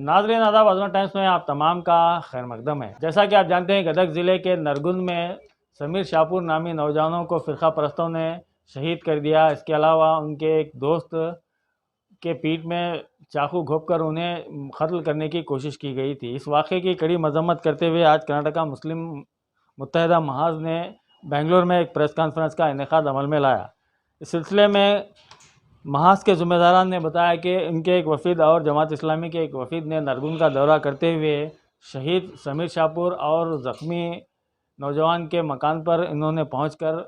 नाजरीन आदाब, अजमत टाइम्स में आप तमाम का खैर मकदम है। जैसा कि आप जानते हैं, गदक ज़िले के नरगुंद में समीर शाहपुर नामी नौजवानों को फ़िरका परस्तों ने शहीद कर दिया। इसके अलावा उनके एक दोस्त के पीठ में चाकू घोंपकर उन्हें कत्ल करने की कोशिश की गई थी। इस वाक़े की कड़ी मजम्मत करते हुए आज कर्नाटका मुस्लिम मुत्तहिदा महाज़ ने बेंगलोर में एक प्रेस कॉन्फ्रेंस का इनेकाद अमल में लाया। इस सिलसिले में महाज के ज़िम्मेदारान ने बताया कि इनके एक वफीद और जमात इस्लामी के एक वफीद ने नरगुन का दौरा करते हुए शहीद समीर शाहपुर और ज़ख्मी नौजवान के मकान पर इन्होंने पहुंचकर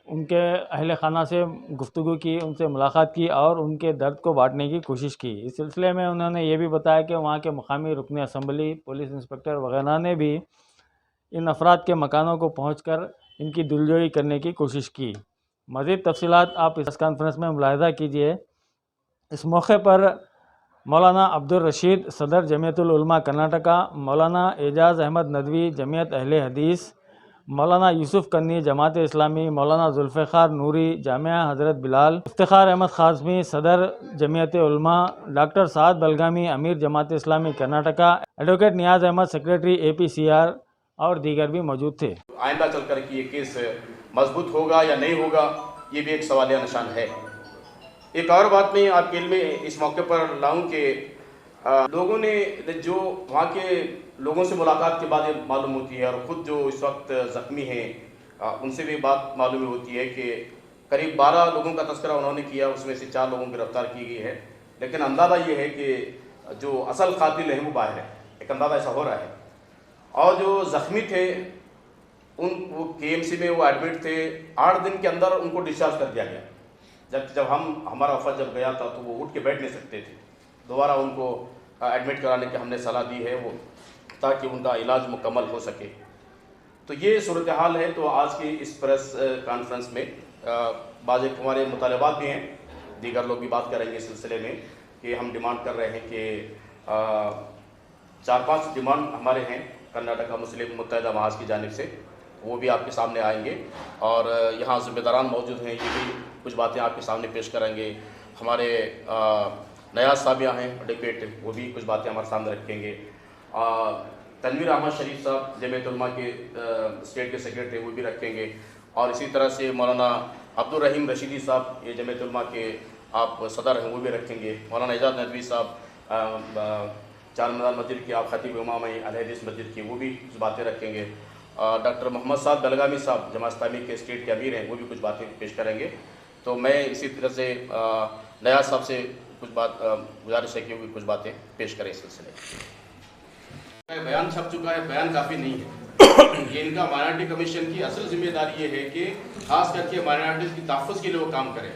उनके अहल खाना से गुफ्तगू की, उनसे मुलाकात की और उनके दर्द को बांटने की कोशिश की। इस सिलसिले में उन्होंने ये भी बताया कि वहाँ के मुकामी रुकन असम्बली, पुलिस इंस्पेक्टर वगैरह ने भी इन अफराद के मकानों को पहुंचकर इनकी दिलजोई करने की कोशिश की। मज़ीद तफसीलात आप इस कॉन्फ्रेंस में मुलाहिज़ा कीजिए। इस मौके पर मौलाना अब्दुल रशीद सदर जमीयतुल उलमा कर्नाटका, मौलाना एजाज़ अहमद नदवी जमीयत अहले हदीस, मौलाना यूसुफ कन्नी जमात इस्लामी, मौलाना जुल्फ़िकार नूरी जामिया हज़रत बिलाल, इफ्तिखार अहमद ख़ाज़मी सदर जमीयत उलमा, डॉक्टर साद बलगामी अमीर जमात इस्लामी कर्नाटका, एडवोकेट नियाज़ अहमद सेक्रेटरी APCR और दीगर भी मौजूद थे। आइंदा चल कर कि ये केस मजबूत होगा या नहीं होगा, ये भी एक सवालिया निशान है। एक और बात मैं आपके लिए इस मौके पर लाऊं कि लोगों ने जो वहाँ के लोगों से मुलाकात के बाद ये मालूम होती है, और ख़ुद जो इस वक्त ज़ख्मी हैं उनसे भी बात मालूम होती है कि करीब 12 लोगों का तस्करा उन्होंने किया, उसमें से 4 लोगों की गिरफ्तार की गई है। लेकिन अंदाज़ा ये है कि जो असल कातिल है वो बाहर है, एक अंदाज़ा ऐसा हो रहा है। और जो ज़ख्मी थे वो KMC में वो एडमिट थे, 8 दिन के अंदर उनको डिस्चार्ज कर दिया गया। जब हमारा वफद जब गया था तो वो उठ के बैठ नहीं सकते थे। दोबारा उनको एडमिट कराने की हमने सलाह दी है वो, ताकि उनका इलाज मुकम्मल हो सके। तो ये सूरत हाल है। तो आज की इस प्रेस कॉन्फ्रेंस में बाज़ हमारे मुतालबात भी हैं, दीगर लोग भी बात करेंगे इस सिलसिले में कि हम डिमांड कर रहे हैं कि 4-5 डिमांड हमारे हैं कर्नाटका मुस्लिम मुत्तहिदा महाज़ की जानिब से, वो भी आपके सामने आएंगे। और यहाँ ज़िम्मेदारान मौजूद हैं, ये भी कुछ बातें आपके सामने पेश करेंगे। हमारे नयाज़ साहब यहाँ हैं एडवोकेट, वो भी कुछ बातें हमारे सामने रखेंगे। तनवीर अहमद शरीफ साहब जमीयत उलमा के स्टेट के सेक्रेटरी, वो भी रखेंगे। और इसी तरह से मौलाना अब्दुल रहीम रशीदी साहब, ये जमीयत उलमा के आप सदर हैं, वो भी रखेंगे। मौलाना एजाज़ नदवी साहब चारमीनार मस्जिद के आप खतीब इमाम अहले हदीस मस्जिद की, वो भी कुछ बातें रखेंगे। डॉक्टर मोहम्मद साद बलगामी साहब जमात इस्लामी के स्टेट के अमीर हैं, वो भी कुछ बातें पेश करेंगे। तो मैं इसी तरह से नयाज़ साहब से कुछ बात गुजारिश है कि वो भी कुछ बातें पेश करें इस सिलसिले में। बयान छप चुका है, बयान काफ़ी नहीं है। ये इनका माइनॉरिटी कमीशन की असल जिम्मेदारी ये है कि खास करके माइनॉरिटीज़ की तहफ़्फ़ुज़ के लिए वो काम करें,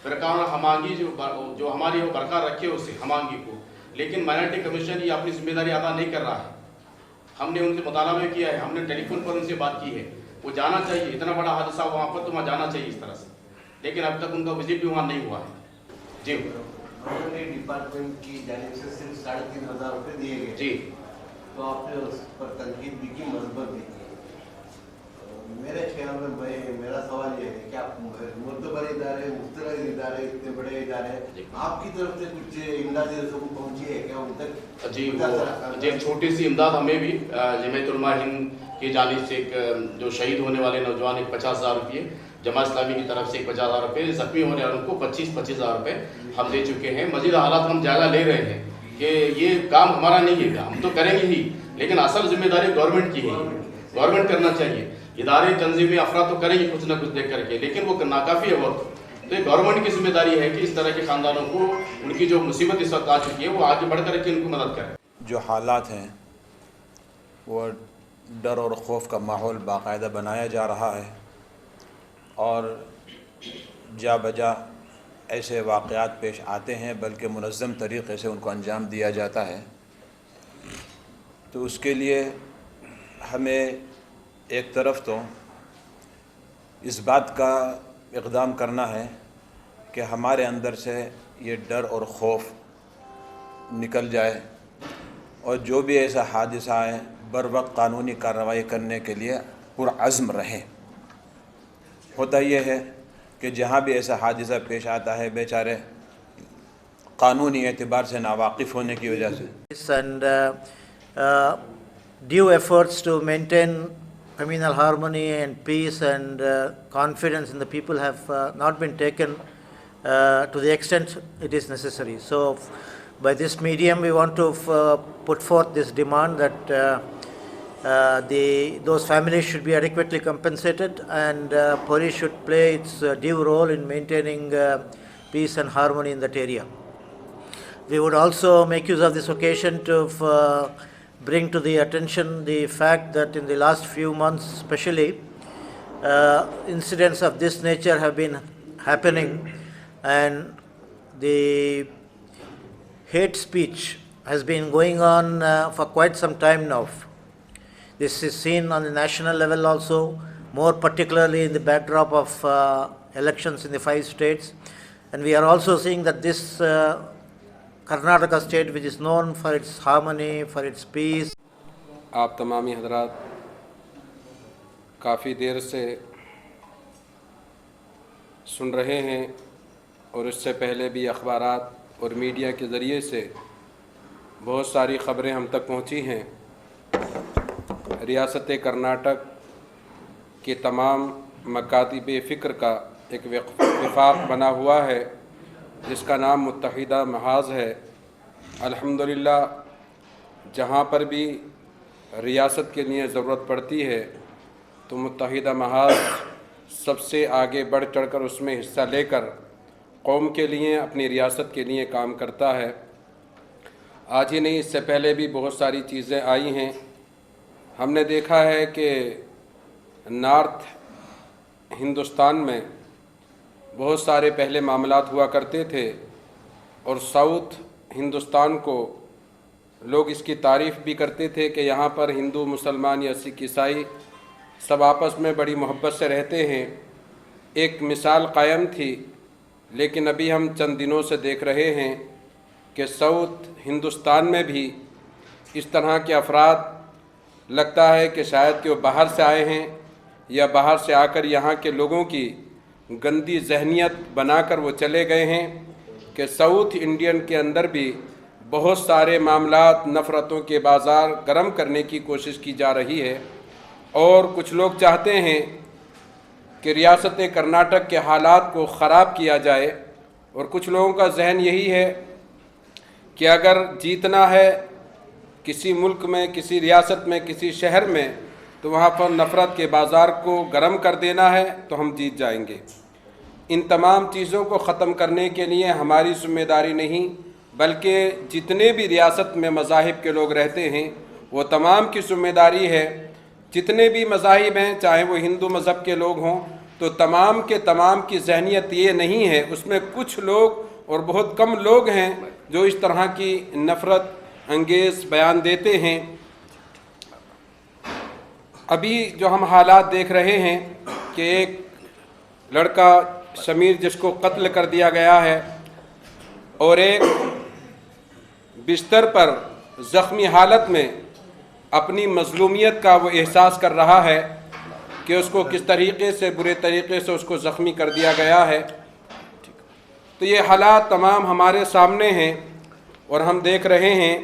फ़िरक़ाना हमांगी जो हमारी वो बरकरार रखे उससे हमांगी को। लेकिन माइनॉरिटी कमीशन ये अपनी जिम्मेदारी अदा नहीं कर रहा है। हमने उनसे मुतालबा भी किया है, हमने टेलीफोन पर उनसे बात की है, वो जाना चाहिए। इतना बड़ा हादसा वहाँ पर तो वहाँ जाना चाहिए इस तरह से, लेकिन अब तक उनका विजिट भी वहाँ नहीं हुआ है। जी, डिपार्टमेंट की जानिब से सिर्फ 3,500 रुपये दिए गए जी, तो आपने उस पर तनकीद भी की, मजबूत भी की। मेरे ख्याल में भाई मेरा सवाल ये है कि आप मुतबर इदारे, मुख्तलिफ इदारे, इतने बड़े इदारे, आपकी तरफ से कुछ इमदादी रसूल पहुँची है क्या उन तक? जी, एक छोटी सी इमदाद हमें भी जमीयत उलमा हिंद की जानिब से एक जो शहीद होने वाले नौजवान एक 50,000 रुपये, जमात इस्लामी की तरफ से 50,000 रुपये, ज़ख्मी होने वालों को 25,000 रुपये हम दे चुके हैं। मज़ीद हालात हम जायज़ा ले रहे हैं कि ये काम हमारा नहीं है, हम तो करेंगे ही, लेकिन असल जिम्मेदारी गवर्नमेंट की है, गवर्नमेंट करना चाहिए। इदारे तंजीमें अफरा तो करेंगे कुछ ना कुछ देख करके, लेकिन वो नाकाफ़ी है वक्त। तो ये गवर्नमेंट की जिम्मेदारी है कि इस तरह के ख़ानदानों को उनकी जो मुसीबत इस वक्त आ चुकी है वो आगे बढ़ कर के उनको मदद करें। जो हालात हैं वो डर और खौफ का माहौल बाकायदा बनाया जा रहा है, और जा बजा ऐसे वाक़यात पेश आते हैं, बल्कि मुनज़्ज़म तरीक़े से उनको अंजाम दिया जाता है। तो उसके लिए हमें एक तरफ तो इस बात का इक़दाम करना है कि हमारे अंदर से ये डर और खौफ निकल जाए, और जो भी ऐसा हादसा है बर वक्त कानूनी कार्रवाई करने के लिए पुरअज़्म रहें। होता यह है कि जहाँ भी ऐसा हादसा पेश आता है, बेचारे قانونی اعتبار سے ناواقف ہونے کی وجہ سے and due efforts to maintain communal harmony and peace and confidence in the people have not been taken to the extent it is necessary. So by this medium we want to put forth this demand that those families should be adequately compensated, and police should play its due role in maintaining peace and harmony in that area. We would also make use of this occasion to bring to the attention the fact that in the last few months especially, incidents of this nature have been happening, and the hate speech has been going on for quite some time now. This is seen on the national level also, more particularly in the backdrop of elections in the 5 states. And we are also seeing that this Karnataka state, which is known for its harmony, for its peace. آپ تمامی حضرات کافی دیر سے سن رہے ہیں اور اس سے پہلے بھی اخبارات اور میڈیا کے ذریعے سے بہت ساری خبریں ہم تک پہنچی ہیں. ریاست کرناٹک کے تمام مکاتب فکر کا ایک وفاق بنا ہوا ہے جس کا نام متحدہ محاذ ہے. الحمدللہ جہاں پر بھی ریاست کے لیے ضرورت پڑتی ہے تو متحدہ محاذ سب سے آگے بڑھ چڑھ کر اس میں حصہ لے کر قوم کے لیے اپنی ریاست کے لیے کام کرتا ہے. آج ہی نہیں، اس سے پہلے بھی بہت ساری چیزیں آئی ہیں. ہم نے دیکھا ہے کہ نارتھ ہندوستان میں بہت سارے پہلے معاملات ہوا کرتے تھے اور ساؤتھ ہندوستان کو لوگ اس کی تعریف بھی کرتے تھے کہ یہاں پر ہندو، مسلمان یا سکھ، عیسائی سب آپس میں بڑی محبت سے رہتے ہیں. ایک مثال قائم تھی، لیکن ابھی ہم چند دنوں سے دیکھ رہے ہیں کہ ساؤتھ ہندوستان میں بھی اس طرح کے افراد لگتا ہے کہ شاید کہ وہ باہر سے آئے ہیں یا باہر سے آ کر یہاں کے لوگوں کی گندی ذہنیت بنا کر وہ چلے گئے ہیں کہ ساؤتھ انڈین کے اندر بھی بہت سارے معاملات نفرتوں کے بازار گرم کرنے کی کوشش کی جا رہی ہے. اور کچھ لوگ چاہتے ہیں کہ ریاست کرناٹک کے حالات کو خراب کیا جائے، اور کچھ لوگوں کا ذہن یہی ہے کہ اگر جیتنا ہے کسی ملک میں، کسی ریاست میں، کسی شہر میں، تو وہاں پر نفرت کے بازار کو گرم کر دینا ہے تو ہم جیت جائیں گے. ان تمام چیزوں کو ختم کرنے کے لیے ہماری ذمہ داری نہیں، بلکہ جتنے بھی ریاست میں مذاہب کے لوگ رہتے ہیں وہ تمام کی ذمہ داری ہے. جتنے بھی مذاہب ہیں، چاہے وہ ہندو مذہب کے لوگ ہوں، تو تمام کے تمام کی ذہنیت یہ نہیں ہے. اس میں کچھ لوگ اور بہت کم لوگ ہیں جو اس طرح کی نفرت انگیز بیان دیتے ہیں. ابھی جو ہم حالات دیکھ رہے ہیں کہ ایک لڑکا شمیر جس کو قتل کر دیا گیا ہے اور ایک بستر پر زخمی حالت میں اپنی مظلومیت کا وہ احساس کر رہا ہے کہ اس کو کس طریقے سے، برے طریقے سے اس کو زخمی کر دیا گیا ہے. تو یہ حالات تمام ہمارے سامنے ہیں اور ہم دیکھ رہے ہیں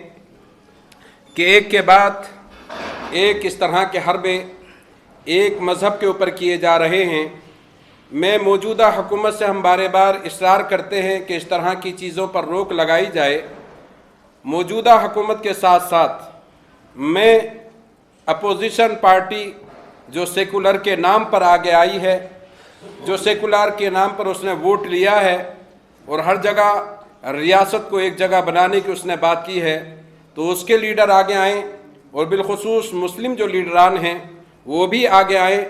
کہ ایک کے بعد ایک اس طرح کے حربے ایک مذہب کے اوپر کیے جا رہے ہیں. میں موجودہ حکومت سے ہم بار بار اصرار کرتے ہیں کہ اس طرح کی چیزوں پر روک لگائی جائے. موجودہ حکومت کے ساتھ ساتھ میں اپوزیشن پارٹی جو سیکولر کے نام پر آگے آئی ہے، جو سیکولر کے نام پر اس نے ووٹ لیا ہے اور ہر جگہ ریاست کو ایک جگہ بنانے کی اس نے بات کی ہے، تو اس کے لیڈر آگے آئیں، اور بالخصوص مسلم جو لیڈران ہیں وہ بھی آگے آئیں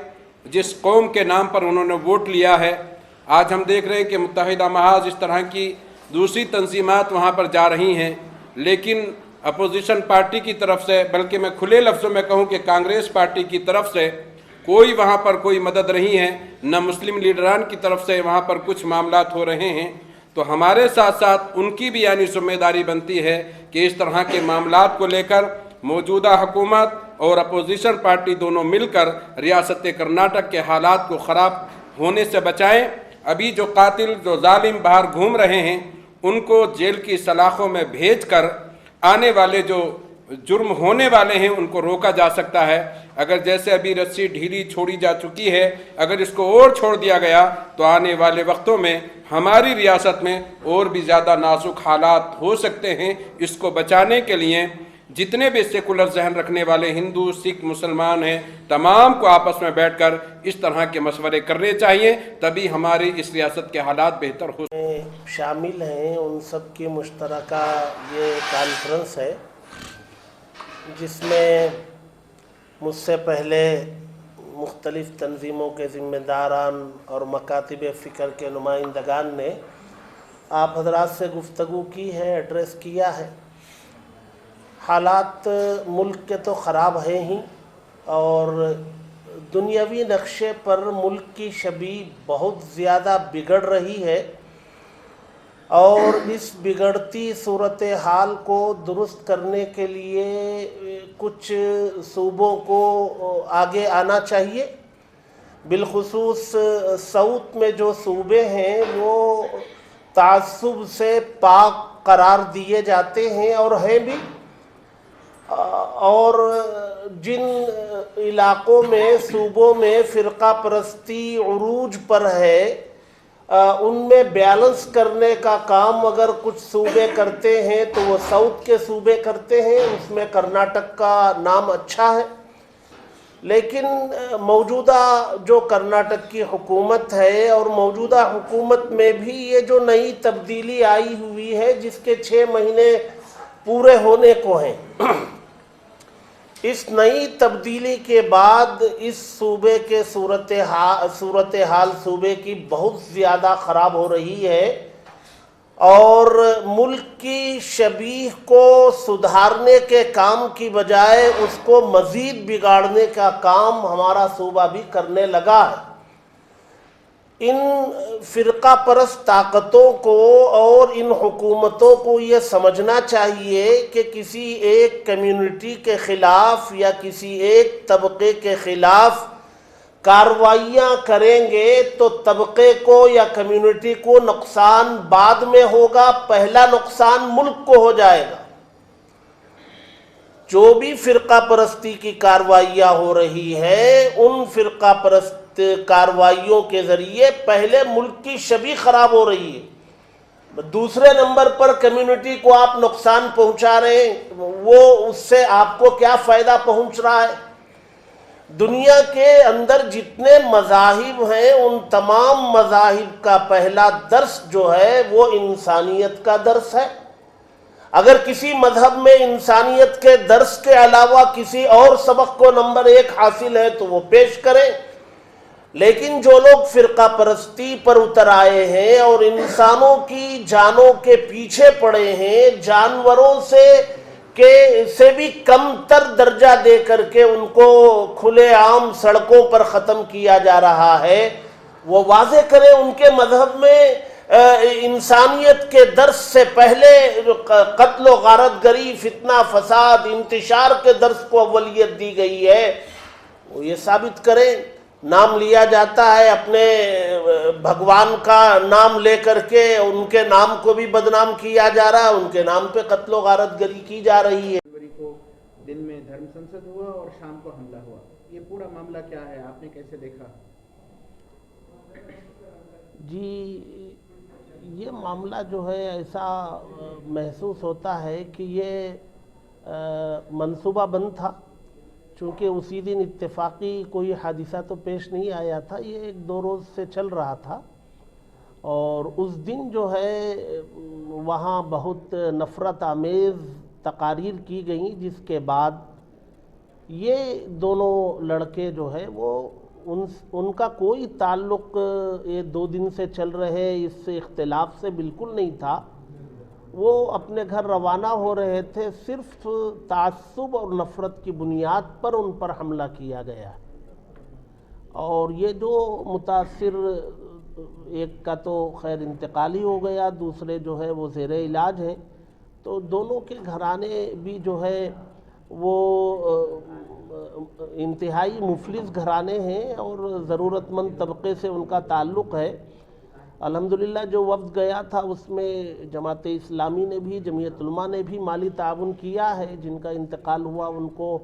جس قوم کے نام پر انہوں نے ووٹ لیا ہے. آج ہم دیکھ رہے ہیں کہ متحدہ محاذ اس طرح کی دوسری تنظیمات وہاں پر جا رہی ہیں، لیکن اپوزیشن پارٹی کی طرف سے، بلکہ میں کھلے لفظوں میں کہوں کہ کانگریس پارٹی کی طرف سے کوئی وہاں پر کوئی مدد نہیں ہے، نہ مسلم لیڈران کی طرف سے وہاں پر کچھ معاملات ہو رہے ہیں. تو ہمارے ساتھ ساتھ ان کی بھی ذمہ داری بنتی ہے کہ اس طرح کے معاملات کو لے کر موجودہ حکومت اور اپوزیشن پارٹی دونوں مل کر ریاست کرناٹک کے حالات کو خراب ہونے سے بچائیں. ابھی جو قاتل، جو ظالم باہر گھوم رہے ہیں، ان کو जेल की सलाखों में भेज कर आने वाले जो जुर्म होने वाले हैं उनको रोका जा सकता है। अगर जैसे अभी रस्सी ढीली छोड़ी जा चुकी है, अगर इसको और छोड़ दिया गया तो आने वाले वक्तों में हमारी रियासत में और भी ज़्यादा नाजुक हालात हो सकते हैं। इसको बचाने के लिए जितने भी सेकुलर जहन रखने वाले हिंदू, सिख, मुसलमान हैं, तमाम को आपस में बैठकर इस तरह के मशवरे करने चाहिए, तभी हमारी इस रियासत के हालात बेहतर हो। शामिल हैं उन सब की मुश्तरका ये कॉन्फ्रेंस है, जिसमें मुझसे पहले मुख्तलिफ़ तंजीमों के ज़िम्मेदारान और मकातिब फ़िक्र के नुमाइंदगान ने आप हजरात से गुफ्तगू की है, एड्रेस किया है। हालात मुल्क के तो ख़राब हैं ही, और दुनियावी नक्शे पर मुल्क की छवि बहुत ज़्यादा बिगड़ रही है, और इस बिगड़ती सूरत हाल को दुरुस्त करने के लिए कुछ सूबों को आगे आना चाहिए। बिलखुसूस साउथ में जो सूबे हैं वो तासुब से पाक करार दिए जाते हैं और हैं भी, और जिन इलाक़ों में सूबों में फ़िरका परस्ती उरूज पर है, उनमें बैलेंस करने का काम अगर कुछ सूबे करते हैं तो वो साउथ के सूबे करते हैं। उसमें कर्नाटक का नाम अच्छा है, लेकिन मौजूदा जो कर्नाटक की हुकूमत है और मौजूदा हुकूमत में भी ये जो नई तब्दीली आई हुई है, जिसके 6 महीने पूरे होने को हैं, इस नई तब्दीली के बाद इस सूबे के सूरत हाल सूबे की बहुत ज़्यादा ख़राब हो रही है, और मुल्क की शबीह को सुधारने के काम की बजाय उसको मज़ीद बिगाड़ने का काम हमारा सूबा भी करने लगा है। इन फ़िरका परस्त ताकतों को और इन हुकूमतों को ये समझना चाहिए कि किसी एक कम्युनिटी के ख़िलाफ़ या किसी एक तबके के ख़िलाफ़ कार्रवाइयाँ करेंगे तो तबके को या कम्युनिटी को नुकसान बाद में होगा, पहला नुकसान मुल्क को हो जाएगा। जो भी फ़िरका परस्ती की कार्रवाइयाँ हो रही है, उन फ़िरका परस्त कार्रवाइयों के ज़रिए पहले मुल्क की छवि ख़राब हो रही है, दूसरे नंबर पर कम्युनिटी को आप नुकसान पहुंचा रहे हैं, वो उससे आपको क्या फ़ायदा पहुंच रहा है। दुनिया के अंदर जितने मज़ाहिब हैं, उन तमाम मज़ाहिब का पहला दर्स जो है वो इंसानियत का दर्स है। अगर किसी मज़हब में इंसानियत के दर्स के अलावा किसी और सबक को नंबर 1 हासिल है तो वो पेश करें, लेकिन जो लोग फ़िरका परस्ती पर उतर आए हैं और इंसानों की जानों के पीछे पड़े हैं, जानवरों से भी कमतर दर्जा दे करके उनको खुलेआम सड़कों पर ख़त्म किया जा रहा है, वो वाज़े करें उनके मज़हब में इंसानियत के दर्स से पहले कत्ल व गारतगरी, फितना, फसाद, इंतशार के दर्स को अव्वलियत दी गई है। वो ये साबित करें। नाम लिया जाता है अपने भगवान का नाम लेकर के, उनके नाम को भी बदनाम किया जा रहा है, उनके नाम पे कत्ल व गारतगरी की जा रही है। जनवरी को दिन में धर्म संसद हुआ और शाम को हमला हुआ, ये पूरा मामला क्या है, आपने कैसे देखा? जी, ये मामला जो है ऐसा महसूस होता है कि ये मंसूबा बंद था, चूँकि उसी दिन इत्तेफाकी कोई हादिसा तो पेश नहीं आया था, ये 1-2 रोज़ से चल रहा था, और उस दिन जो है वहाँ बहुत नफ़रत आमेज़ तकारीर की गई, जिसके बाद ये दोनों लड़के जो है वो उनका कोई ताल्लुक़ ये 2 दिन से चल रहे इस इख्तिलाफ से बिल्कुल नहीं था। वो अपने घर रवाना हो रहे थे, सिर्फ तासुब और नफ़रत की बुनियाद पर उन पर हमला किया गया। और ये जो मुतासिर, एक का तो खैर इंतकाली हो गया, दूसरे जो है वो ज़ेरे इलाज हैं, तो दोनों के घराने भी जो है वो इंतहाई मुफलिस घराने हैं और ज़रूरतमंद तबके से उनका ताल्लुक़ है। الحمدللہ جو وفد گیا تھا اس میں جماعت اسلامی نے بھی، جمعیت علماء نے بھی مالی تعاون کیا ہے. جن کا انتقال ہوا ان کو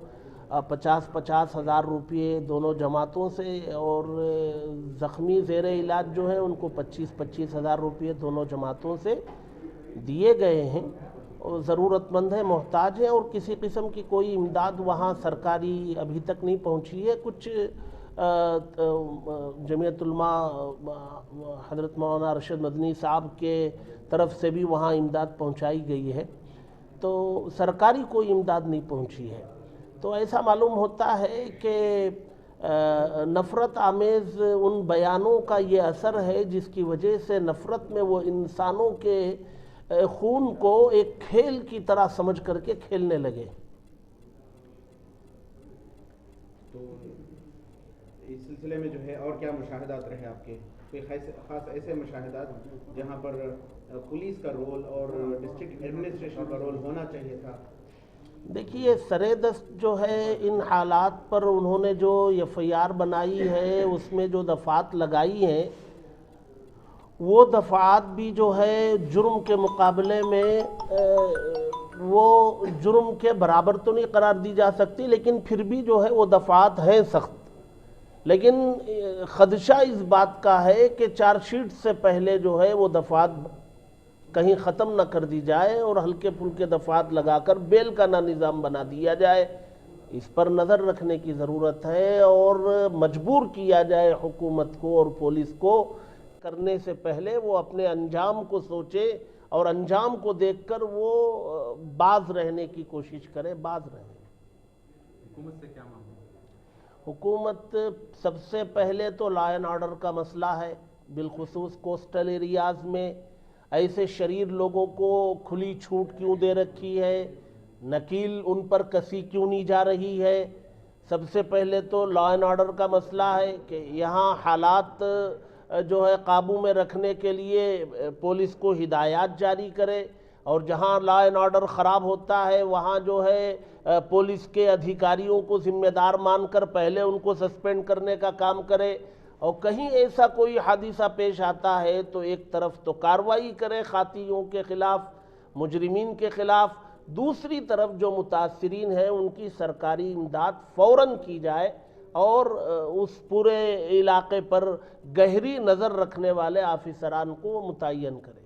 50-50 ہزار روپئے دونوں جماعتوں سے، اور زخمی زیر علاج جو ہیں ان کو 25-25 ہزار روپئے دونوں جماعتوں سے دیے گئے ہیں. اور ضرورت مند ہیں، محتاج ہیں، اور کسی قسم کی کوئی امداد وہاں سرکاری ابھی تک نہیں پہنچی ہے. کچھ جمعیت علماء حضرت مولانا ارشد مدنی صاحب کے طرف سے بھی وہاں امداد پہنچائی گئی ہے، تو سرکاری کوئی امداد نہیں پہنچی ہے. تو ایسا معلوم ہوتا ہے کہ نفرت آمیز ان بیانوں کا یہ اثر ہے جس کی وجہ سے نفرت میں وہ انسانوں کے خون کو ایک کھیل کی طرح سمجھ کر کے کھیلنے لگے. تو اس سلسلے میں جو ہے اور کیا مشاہدات رہے آپ کے؟ کوئی خاص ایسے مشاہدات جہاں پر پولیس کا رول اور ڈسٹرکٹ ایڈمنسٹریشن کا رول ہونا چاہیے تھا؟ دیکھیے، سرے دست جو ہے ان حالات پر انہوں نے جو FIR بنائی ہے اس میں جو دفعات لگائی ہیں وہ دفعات بھی جو ہے جرم کے مقابلے میں وہ جرم کے برابر تو نہیں قرار دی جا سکتی، لیکن پھر بھی جو ہے وہ دفعات ہیں سخت. لیکن خدشہ اس بات کا ہے کہ چارج شیٹ سے پہلے جو ہے وہ دفعات کہیں ختم نہ کر دی جائے اور ہلکے پھلکے دفعات لگا کر بیل کا نہ نظام بنا دیا جائے. اس پر نظر رکھنے کی ضرورت ہے اور مجبور کیا جائے حکومت کو اور پولیس کو کرنے سے پہلے وہ اپنے انجام کو سوچے اور انجام کو دیکھ کر وہ باز رہنے کی کوشش کرے، باز رہے. حکومت سے کیا مانگ؟ حکومت سب سے پہلے تو لا اینڈ آرڈر کا مسئلہ ہے، بالخصوص کوسٹل ایریاز میں ایسے شریر لوگوں کو کھلی چھوٹ کیوں دے رکھی ہے، نکیل ان پر کسی کیوں نہیں جا رہی ہے. سب سے پہلے تو لا اینڈ آرڈر کا مسئلہ ہے کہ یہاں حالات جو ہے قابو میں رکھنے کے لیے پولیس کو ہدایات جاری کرے، اور جہاں لا اینڈ آرڈر خراب ہوتا ہے وہاں جو ہے پولیس کے ادھیکاریوں کو ذمہ دار مان کر پہلے ان کو سسپینڈ کرنے کا کام کرے. اور کہیں ایسا کوئی حادثہ پیش آتا ہے تو ایک طرف تو کارروائی کرے خاطیوں کے خلاف، مجرمین کے خلاف، دوسری طرف جو متاثرین ہیں ان کی سرکاری امداد فوراً کی جائے اور اس پورے علاقے پر گہری نظر رکھنے والے آفیسران کو متعین کرے.